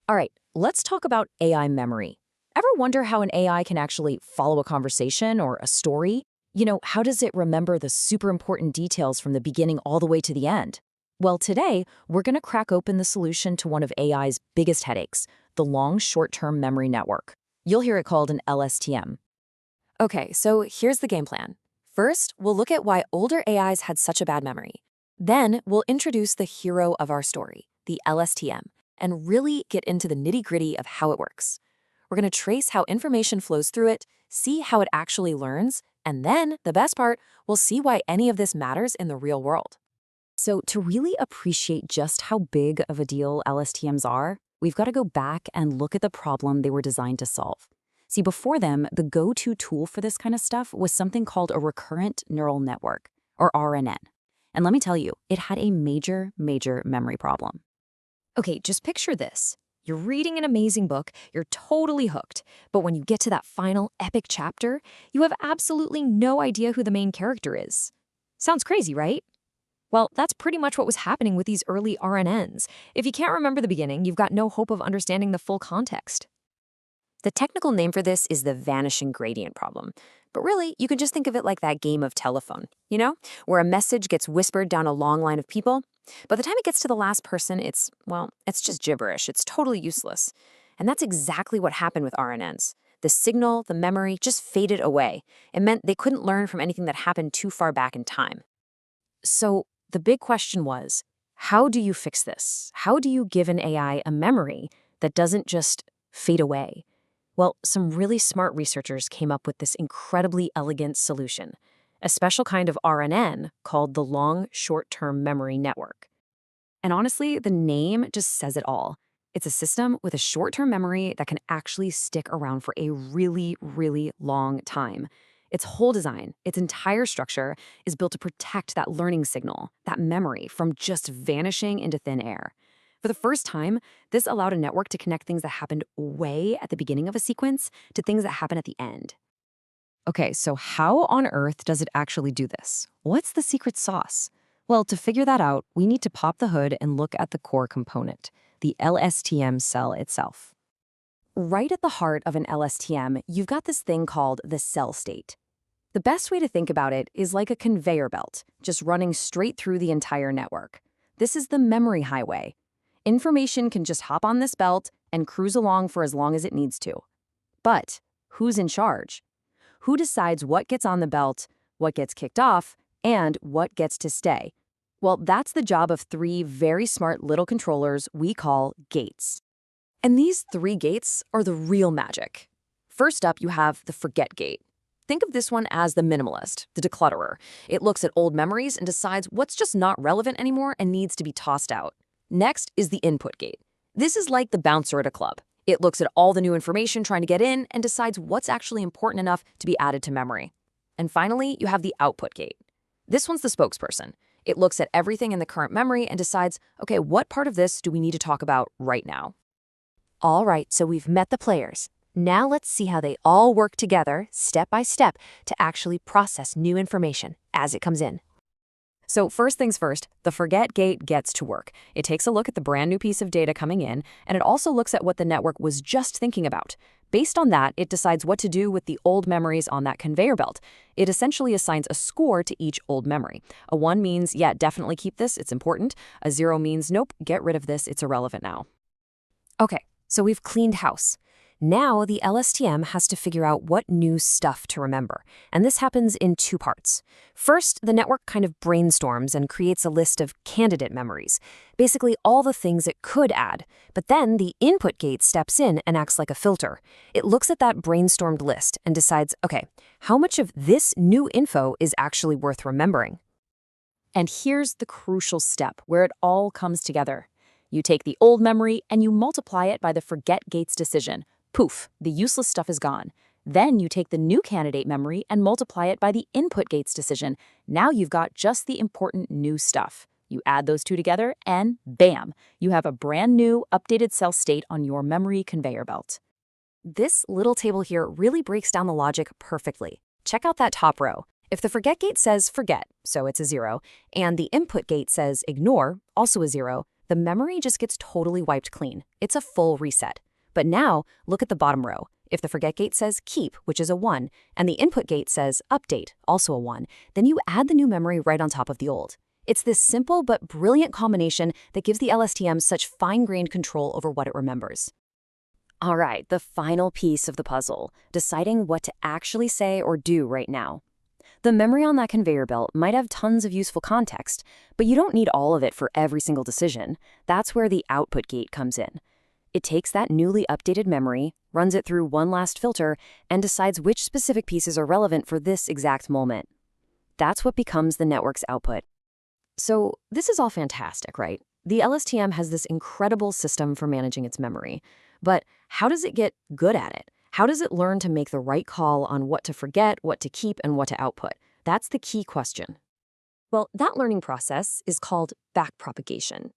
All right, let's talk about AI memory. Ever wonder how an AI can actually follow a conversation or a story? How does it remember the super important details from the beginning all the way to the end? Well, today, we're going to crack open the solution to one of AI's biggest headaches, the long short-term memory network. You'll hear it called an LSTM. Okay, so here's the game plan. First, we'll look at why older AIs had such a bad memory. Then, we'll introduce the hero of our story, the LSTM, and really get into the nitty-gritty of how it works. We're going to trace how information flows through it, see how it actually learns, and then, the best part, we'll see why any of this matters in the real world. So to really appreciate just how big of a deal LSTMs are, we've got to go back and look at the problem they were designed to solve. See, before them, the go-to tool for this kind of stuff was something called a recurrent neural network, or RNN. And let me tell you, it had a major memory problem. Okay, just picture this. You're reading an amazing book, you're totally hooked, but when you get to that final epic chapter, you have absolutely no idea who the main character is. Sounds crazy, right? Well, that's pretty much what was happening with these early RNNs. If you can't remember the beginning, you've got no hope of understanding the full context. The technical name for this is the vanishing gradient problem. But really, you can just think of it like that game of telephone, where a message gets whispered down a long line of people. By the time it gets to the last person, it's just gibberish. It's totally useless. And that's exactly what happened with RNNs. The signal, the memory, just faded away. It meant they couldn't learn from anything that happened too far back in time. So the big question was, how do you fix this? How do you give an AI a memory that doesn't just fade away? Well, some really smart researchers came up with this incredibly elegant solution, a special kind of RNN called the long short-term memory network. And honestly, the name just says it all. It's a system with a short-term memory that can actually stick around for a really long time. Its whole design, its entire structure, is built to protect that learning signal, that memory, from just vanishing into thin air. For the first time, this allowed a network to connect things that happened way at the beginning of a sequence to things that happen at the end. Okay, so how on earth does it actually do this? What's the secret sauce? Well, to figure that out, we need to pop the hood and look at the core component, the LSTM cell itself. Right at the heart of an LSTM, you've got this thing called the cell state. The best way to think about it is like a conveyor belt, just running straight through the entire network. This is the memory highway. Information can just hop on this belt and cruise along for as long as it needs to. But who's in charge? Who decides what gets on the belt, what gets kicked off, and what gets to stay? Well, that's the job of three very smart little controllers we call gates. And these three gates are the real magic. First up, you have the forget gate. Think of this one as the minimalist, the declutterer. It looks at old memories and decides what's just not relevant anymore and needs to be tossed out. Next is the input gate. This is like the bouncer at a club. It looks at all the new information trying to get in and decides what's actually important enough to be added to memory. And finally, you have the output gate. This one's the spokesperson. It looks at everything in the current memory and decides, okay, what part of this do we need to talk about right now? All right, so we've met the players. Now let's see how they all work together, step by step, to actually process new information as it comes in. So first things first, the forget gate gets to work. It takes a look at the brand new piece of data coming in, and it also looks at what the network was just thinking about. Based on that, it decides what to do with the old memories on that conveyor belt. It essentially assigns a score to each old memory. A 1 means, yeah, definitely keep this, it's important. A 0 means, nope, get rid of this, it's irrelevant now. Okay, so we've cleaned house. Now the LSTM has to figure out what new stuff to remember, and this happens in two parts. First, the network kind of brainstorms and creates a list of candidate memories, basically all the things it could add. But then the input gate steps in and acts like a filter. It looks at that brainstormed list and decides, okay, how much of this new info is actually worth remembering? And here's the crucial step where it all comes together. You take the old memory and you multiply it by the forget gate's decision. Poof, the useless stuff is gone. Then you take the new candidate memory and multiply it by the input gate's decision. Now you've got just the important new stuff. You add those two together and bam, you have a brand new updated cell state on your memory conveyor belt. This little table here really breaks down the logic perfectly. Check out that top row. If the forget gate says forget, so it's a 0, and the input gate says ignore, also a 0, the memory just gets totally wiped clean. It's a full reset. But now, look at the bottom row. If the forget gate says keep, which is a 1, and the input gate says update, also a 1, then you add the new memory right on top of the old. It's this simple but brilliant combination that gives the LSTM such fine-grained control over what it remembers. All right, the final piece of the puzzle, deciding what to actually say or do right now. The memory on that conveyor belt might have tons of useful context, but you don't need all of it for every single decision. That's where the output gate comes in. It takes that newly updated memory, runs it through one last filter, and decides which specific pieces are relevant for this exact moment. That's what becomes the network's output. So this is all fantastic, right? The LSTM has this incredible system for managing its memory. But how does it get good at it? How does it learn to make the right call on what to forget, what to keep, and what to output? That's the key question. Well, that learning process is called backpropagation.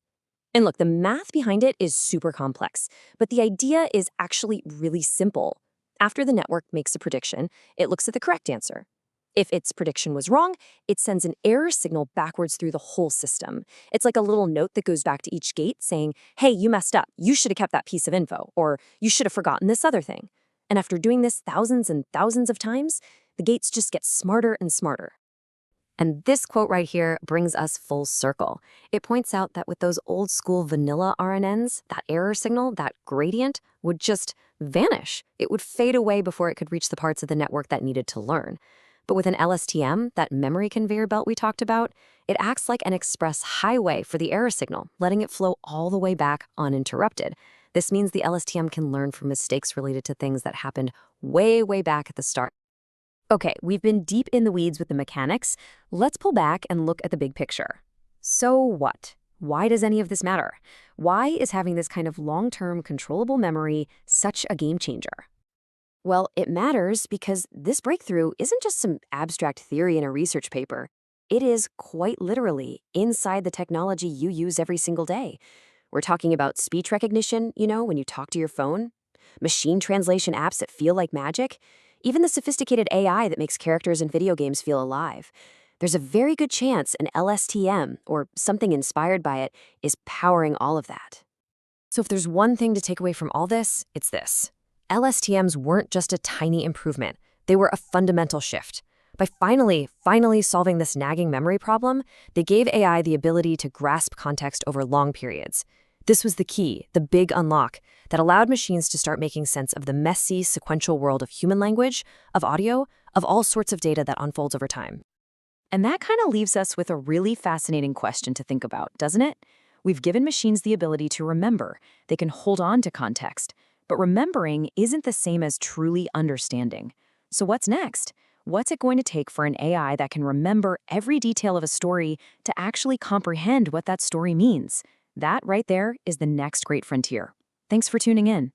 And look, the math behind it is super complex, but the idea is actually really simple. After the network makes a prediction, it looks at the correct answer. If its prediction was wrong, it sends an error signal backwards through the whole system. It's like a little note that goes back to each gate saying, hey, you messed up. You should have kept that piece of info, or you should have forgotten this other thing. And after doing this thousands and thousands of times, the gates just get smarter and smarter. And this quote right here brings us full circle. It points out that with those old school vanilla RNNs, that error signal, that gradient, would just vanish. It would fade away before it could reach the parts of the network that needed to learn. But with an LSTM, that memory conveyor belt we talked about, it acts like an express highway for the error signal, letting it flow all the way back uninterrupted. This means the LSTM can learn from mistakes related to things that happened way, way back at the start. Okay, we've been deep in the weeds with the mechanics. Let's pull back and look at the big picture. So what? Why does any of this matter? Why is having this kind of long-term controllable memory such a game changer? Well, it matters because this breakthrough isn't just some abstract theory in a research paper. It is quite literally inside the technology you use every single day. We're talking about speech recognition, when you talk to your phone, machine translation apps that feel like magic, even the sophisticated AI that makes characters in video games feel alive. There's a very good chance an LSTM, or something inspired by it, is powering all of that. So if there's one thing to take away from all this, it's this. LSTMs weren't just a tiny improvement. They were a fundamental shift. By finally solving this nagging memory problem, they gave AI the ability to grasp context over long periods. This was the key, the big unlock, that allowed machines to start making sense of the messy, sequential world of human language, of audio, of all sorts of data that unfolds over time. And that kind of leaves us with a really fascinating question to think about, doesn't it? We've given machines the ability to remember. They can hold on to context. But remembering isn't the same as truly understanding. So what's next? What's it going to take for an AI that can remember every detail of a story to actually comprehend what that story means? That right there is the next great frontier. Thanks for tuning in.